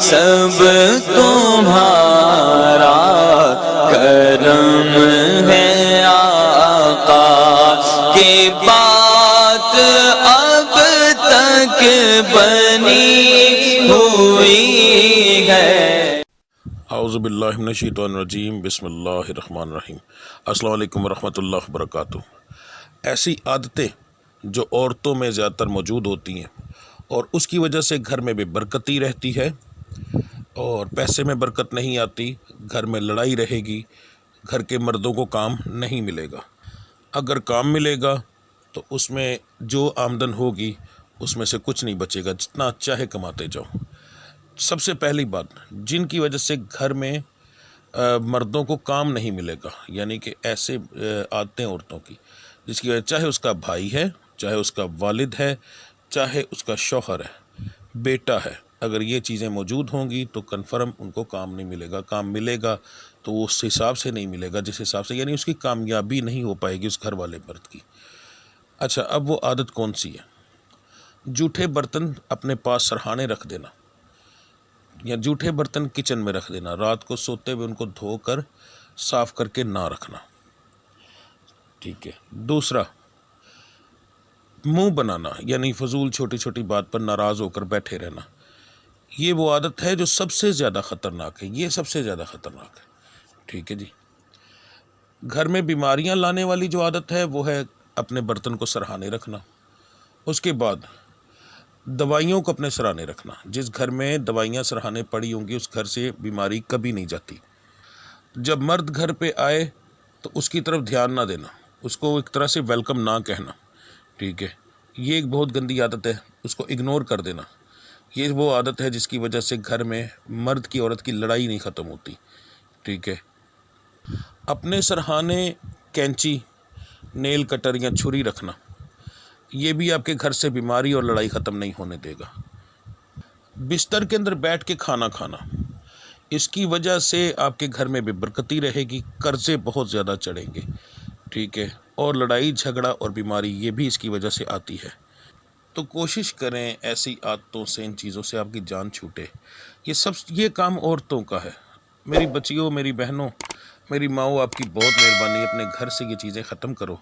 سب تمہارا کرم ہے آقا کی بات اب تک بنی ہوئی ہے۔ اعوذ باللہ من الشیطان الرجیم، بسم اللہ الرحمن الرحیم۔ السلام علیکم ورحمۃ اللہ وبرکاتہ۔ ایسی عادتیں جو عورتوں میں زیادہ تر موجود ہوتی ہیں اور اس کی وجہ سے گھر میں بے برکتی رہتی ہے اور پیسے میں برکت نہیں آتی، گھر میں لڑائی رہے گی، گھر کے مردوں کو کام نہیں ملے گا۔ اگر کام ملے گا تو اس میں جو آمدن ہوگی اس میں سے کچھ نہیں بچے گا، جتنا چاہے کماتے جاؤ۔ سب سے پہلی بات، جن کی وجہ سے گھر میں مردوں کو کام نہیں ملے گا، یعنی کہ ایسے عادتیں عورتوں کی جس کی وجہ چاہے اس کا بھائی ہے، چاہے اس کا والد ہے، چاہے اس کا شوہر ہے، بیٹا ہے، اگر یہ چیزیں موجود ہوں گی تو کنفرم ان کو کام نہیں ملے گا۔ کام ملے گا تو وہ اس حساب سے نہیں ملے گا جس حساب سے، یعنی اس کی کامیابی نہیں ہو پائے گی اس گھر والے مرد کی۔ اچھا، اب وہ عادت کون سی ہے؟ جھوٹے برتن اپنے پاس سرہانے رکھ دینا، یا جھوٹے برتن کچن میں رکھ دینا، رات کو سوتے ہوئے ان کو دھو کر صاف کر کے نہ رکھنا، ٹھیک ہے۔ دوسرا، منہ بنانا، یعنی فضول چھوٹی چھوٹی بات پر ناراض ہو کر بیٹھے رہنا، یہ وہ عادت ہے جو سب سے زیادہ خطرناک ہے، یہ سب سے زیادہ خطرناک ہے، ٹھیک ہے جی۔ گھر میں بیماریاں لانے والی جو عادت ہے وہ ہے اپنے برتن کو سرہانے رکھنا۔ اس کے بعد دوائیوں کو اپنے سرانے رکھنا، جس گھر میں دوائیاں سرہانے پڑی ہوں گی اس گھر سے بیماری کبھی نہیں جاتی۔ جب مرد گھر پہ آئے تو اس کی طرف دھیان نہ دینا، اس کو ایک طرح سے ویلکم نہ کہنا، ٹھیک ہے، یہ ایک بہت گندی عادت ہے، اس کو اگنور کر دینا۔ یہ وہ عادت ہے جس کی وجہ سے گھر میں مرد کی عورت کی لڑائی نہیں ختم ہوتی، ٹھیک ہے۔ اپنے سرہانے کینچی، نیل کٹر یا چھری رکھنا، یہ بھی آپ کے گھر سے بیماری اور لڑائی ختم نہیں ہونے دے گا۔ بستر کے اندر بیٹھ کے کھانا کھانا، اس کی وجہ سے آپ کے گھر میں بے برکتی رہے گی، قرضے بہت زیادہ چڑھیں گے، ٹھیک ہے، اور لڑائی جھگڑا اور بیماری یہ بھی اس کی وجہ سے آتی ہے۔ تو کوشش کریں ایسی عادتوں سے، ان چیزوں سے آپ کی جان چھوٹے۔ یہ کام عورتوں کا ہے۔ میری بچیوں، میری بہنوں، میری ماؤں، آپ کی بہت مہربانی، اپنے گھر سے یہ چیزیں ختم کرو۔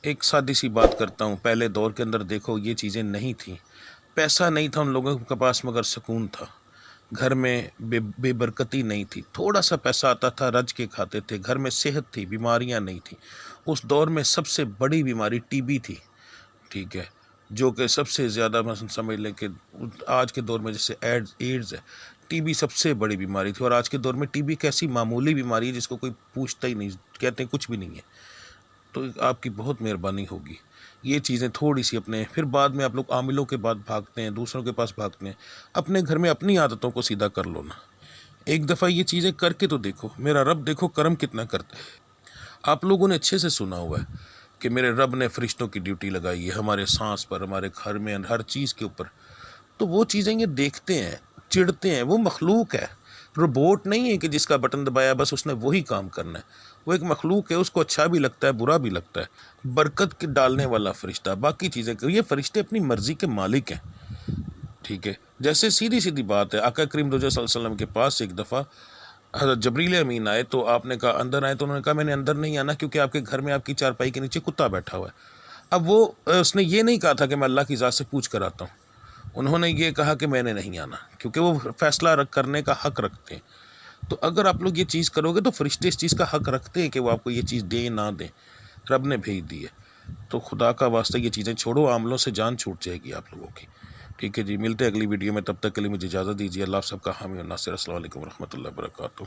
ایک سادی سی بات کرتا ہوں، پہلے دور کے اندر دیکھو یہ چیزیں نہیں تھیں، پیسہ نہیں تھا ان لوگوں کے پاس مگر سکون تھا، گھر میں بے برکتی نہیں تھی، تھوڑا سا پیسہ آتا تھا، رج کے کھاتے تھے، گھر میں صحت تھی، بیماریاں نہیں تھیں۔ اس دور میں سب سے بڑی بیماری ٹی بی تھی، ٹھیک ہے، جو کہ سب سے زیادہ مثلا سمجھ لیں کہ آج کے دور میں جیسے ایڈز ہے، ٹی بی سب سے بڑی بیماری تھی، اور آج کے دور میں ٹی بی ایک ایسی معمولی بیماری ہے جس کو کوئی پوچھتا ہی نہیں، کہتے ہیں کچھ بھی نہیں ہے۔ تو آپ کی بہت مہربانی ہوگی یہ چیزیں تھوڑی سی اپنے، پھر بعد میں آپ لوگ عاملوں کے بعد بھاگتے ہیں، دوسروں کے پاس بھاگتے ہیں، اپنے گھر میں اپنی عادتوں کو سیدھا کر لو نا۔ ایک دفعہ یہ چیزیں کر کے تو دیکھو، میرا رب دیکھو کرم کتنا کرتا ہے۔ آپ لوگوں نے اچھے سے سنا ہوا ہے کہ میرے رب نے فرشتوں کی ڈیوٹی لگائی ہے ہمارے سانس پر، ہمارے گھر میں ہر چیز کے اوپر، تو وہ چیزیں یہ دیکھتے ہیں، چڑھتے ہیں، وہ مخلوق ہے، روبوٹ نہیں ہے کہ جس کا بٹن دبایا بس اس نے وہی کام کرنا ہے، وہ ایک مخلوق ہے، اس کو اچھا بھی لگتا ہے، برا بھی لگتا ہے، برکت کے ڈالنے والا فرشتہ، باقی چیزیں یہ فرشتے اپنی مرضی کے مالک ہیں، ٹھیک ہے۔ جیسے سیدھی سیدھی بات ہے، آقا کریم رضی اللہ علیہ وسلم کے پاس ایک دفعہ حضرت جبریل امین آئے تو آپ نے کہا اندر آئے، تو انہوں نے کہا میں نے اندر نہیں آنا کیونکہ آپ کے گھر میں آپ کی چارپائی کے نیچے کتا بیٹھا ہوا ہے۔ اب اس نے یہ نہیں کہا تھا کہ میں اللہ کی ذات سے پوچھ کر آتا ہوں، انہوں نے یہ کہا کہ میں نے نہیں آنا، کیونکہ وہ فیصلہ کرنے کا حق رکھتے ہیں۔ تو اگر آپ لوگ یہ چیز کرو گے تو فرشتے اس چیز کا حق رکھتے ہیں کہ وہ آپ کو یہ چیز دیں نہ دیں، رب نے بھیج دی ہے۔ تو خدا کا واسطہ یہ چیزیں چھوڑو، عاملوں سے جان چھوٹ جائے گی آپ لوگوں کی، ٹھیک ہے جی۔ ملتے ہیں اگلی ویڈیو میں، تب تک کے لیے مجھے اجازت دیجیے۔ اللہ سب کا حامی و ناصر۔ السلام علیکم ورحمۃ اللہ وبرکاتہ۔